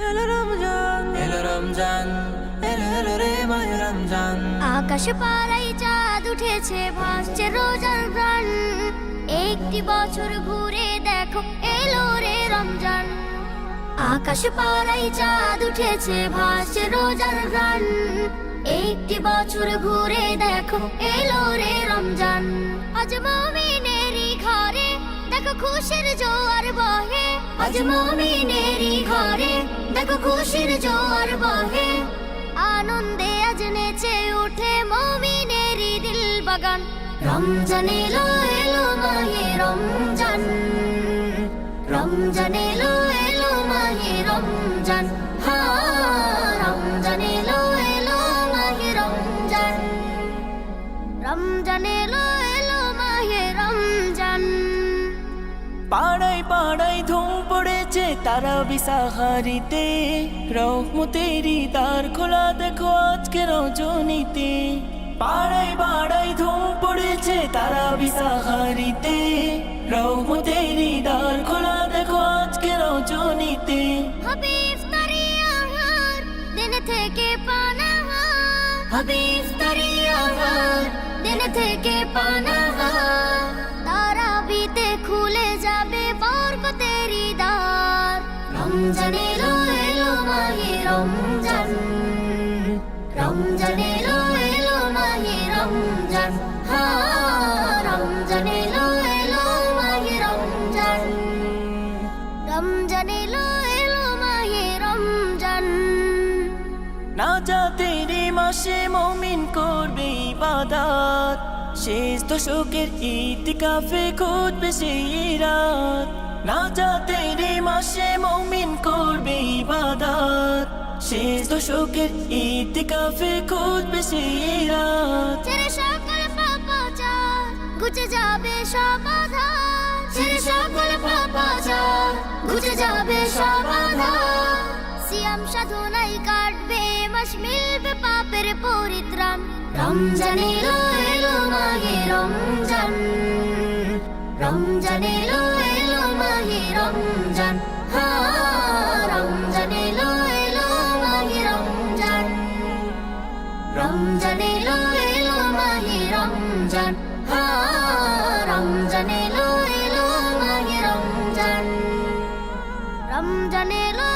এলো রমজান, এলো রমজান, এলো এলো রে মাহে রমজান। আকাশ পাড়ায় চাঁদ উঠেছে, ভাসছে রোজার প্রাণ। একটি বছর ঘুরে দেখো এলো রে রমজান। আকাশ পাড়ায় চাঁদ উঠেছে, ভাসছে রোজার প্রাণ। একটি বছর ঘুরে দেখো এলো রে রমজান। আজ মুমিনেরই ঘরে দেখো খুশির জোয়ার বহে। আজ মুমিনেরই ঘরে দেখো খুশির জোয়ার বহে। আনন্দে আজ নেচে উঠে মুমিনেরই দিল বাগান। রমজান এলো এলো মাহে রমজান, রমজান এলো এলো মাহে রমজান। রমজান এলো এলো মাহে রমজান, রমজান এলো এলো মাহে রমজান। পাড়ায় পাড়ায় ধুম পড়েছে তারাবি সাহারিতে, রহমতেরই দ্বার খোলা দেখো আজকে রজনীতে। পাড়ায় পাড়ায় ধুম পড়েছে তারাবি সাহারিতে, রহমতেরই দ্বার খোলা দেখো আজকে রজনীতে। হবে ইফতারি আহার দিন থেকে পানাহার, হবে ইফতারি আহার দিন থেকে পানাহার। তারাবিতে খুলে যাবে বরকতেরই দ্বার। রমজান এলো এলো মাহে রমজান, রমজান এলো এলো মাহে রমজান। রমজান এলো এলো মাহে রমজান, রমজান এলো এলো মাহে রমজান। নাজাতের মাসে মুমিন করবে ইবাদত, শেষ দশকের ইতিকাফে খুঁজবে সেই রাত। নাজাতের মাসে মুমিন করবে ইবাদত, শেষ দশকের ইতিকাফে খুঁজবে সেই রাত। ছেড়ে সকল পাপাচার ঘুচে যাবে সব আধার, ছেড়ে সকল পাপাচার ঘুচে যাবে সব আধার। সিয়াম সাধনায় কাটবে মাস, মিলবে পাপের পরিত্রাণ। রমজান এলো এলো মাহে রমজান, রমজান এলো এলো মাহে রমজান। রমজান এলো এলো মাহে রমজান, রমজান এলো এলো মাহে রমজান। রমজান এলো এলো মাহে রমজান, রমজান এলো